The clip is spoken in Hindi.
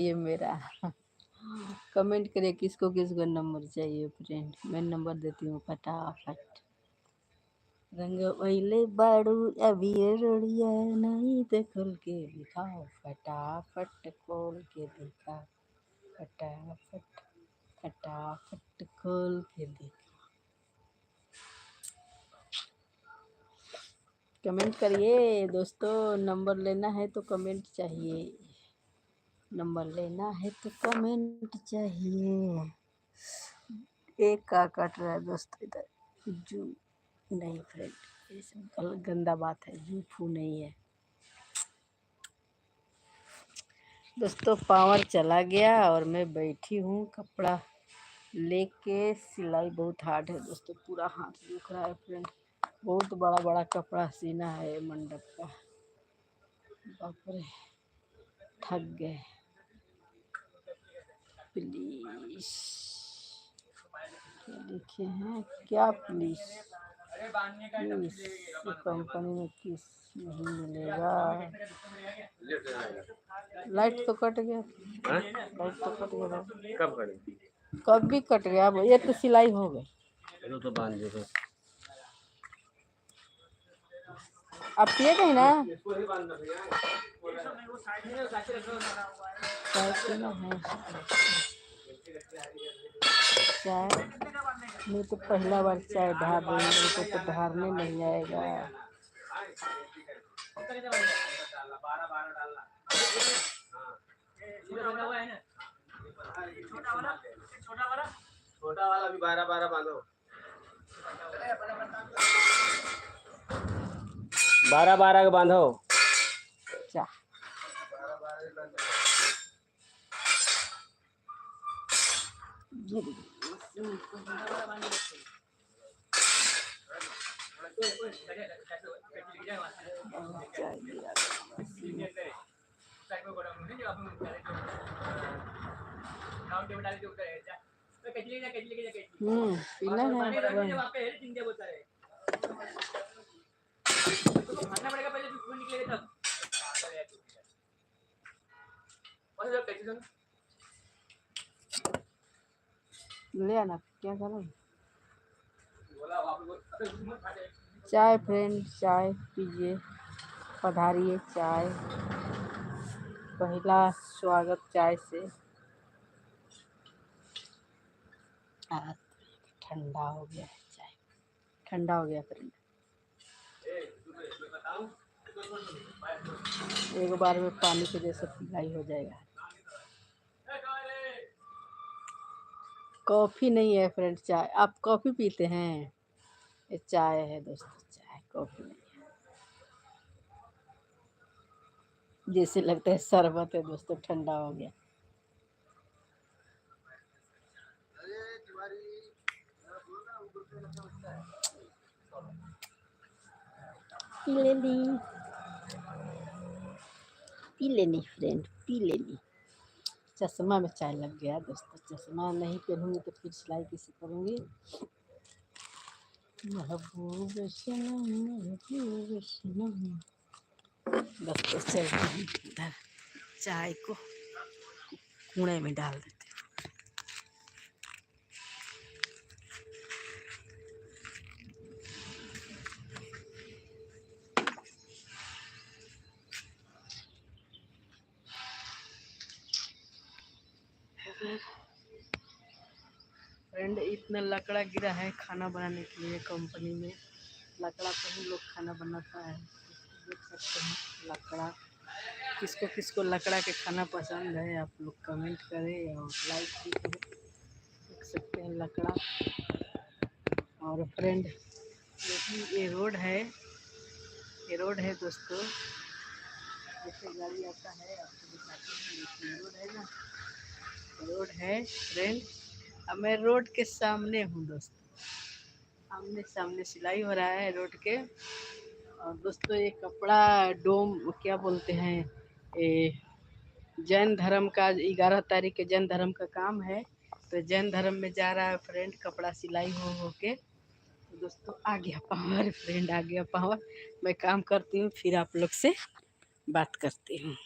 ये मेरा कमेंट करिए किसको किसको नंबर चाहिए फ्रेंड, मैं नंबर देती हूँ फटाफट। रंग वैले बाड़ू अभी रोड़िया नहीं तो खोल के दिखाओ, फटाफट खोल के दिखा, फटाफट फटाफट खोल के दिखा। कमेंट करिए दोस्तों, नंबर लेना है तो कमेंट चाहिए, नंबर लेना है तो कमेंट चाहिए। एक का कट रहा है दोस्तों इधर, जू नहीं फ्रेंड, ये सब गंदा बात है, जू फू नहीं है दोस्तों। पावर चला गया और मैं बैठी हूँ कपड़ा लेके। सिलाई बहुत हार्ड है दोस्तों, पूरा हाथ दुख रहा है फ्रेंड। बहुत बड़ा बड़ा कपड़ा सीना है मंडप का, बाप रे थक गए। प्लीज क्या लिखे हैं, क्या प्लीज, किस कंपनी में किस नहीं मिलेगा। लाइट तो कट गया, लाइट तो कट गया, कब कट, कब भी कट गया। ये तो सिलाई हो गई, तो बांध दे। आप पिए गए ना, चाय मैं तो पहला बार चाय ढार रही हूँ, तो ढारने नहीं आएगा। छोटा वाला भी 12-12 बांधो, 12-12 का बांधो। क्या पीना है ले आना, क्या करो। चाय फ्रेंड, चाय पीजिए, पधारिए चाय, पहला स्वागत चाय से। ठंडा हो गया है चाय, ठंडा हो गया फ्रेंड। एक बार में पानी के जैसे पिलाई हो जाएगा। कॉफ़ी नहीं है फ्रेंड, चाय। आप कॉफ़ी पीते हैं, ये चाय है दोस्तों, चाय, कॉफ़ी नहीं है। जैसे लगता है शरबत है दोस्तों, ठंडा हो गया। पी लेनी, पी लेनी फ्रेंड, पी लेनी। चश्मा में चाय लग गया दोस्तों, चश्मा नहीं पहनूंगी तो फिर सिलाई कैसे करूँगी। महबूब सनम, महबूब सनम। दोस्तों चलते हैं इधर, चाय को कूड़े में डाल देते हैं। फ्रेंड इतना लकड़ा गिरा है खाना बनाने के लिए, कंपनी में लकड़ा पे ही लोग खाना बनाता है। देख सकते हैं लकड़ा, किसको किसको लकड़ा के खाना पसंद है आप लोग कमेंट करें और लाइक भी करें। देख सकते हैं लकड़ा। और फ्रेंड ये रोड है, ये रोड है दोस्तों, जैसे गाड़ी आता है आपको दिखाते हैं, रोड है ना, रोड है फ्रेंड। अब मैं रोड के सामने हूँ दोस्तों, आमने सामने सिलाई हो रहा है रोड के। और दोस्तों ये कपड़ा डोम क्या बोलते हैं, ये जैन धर्म का 11 तारीख के जैन धर्म का काम है, तो जैन धर्म में जा रहा है फ्रेंड, कपड़ा सिलाई हो के। तो दोस्तों आ गया पावर फ्रेंड, आ गया पावर। मैं काम करती हूँ, फिर आप लोग से बात करती हूँ।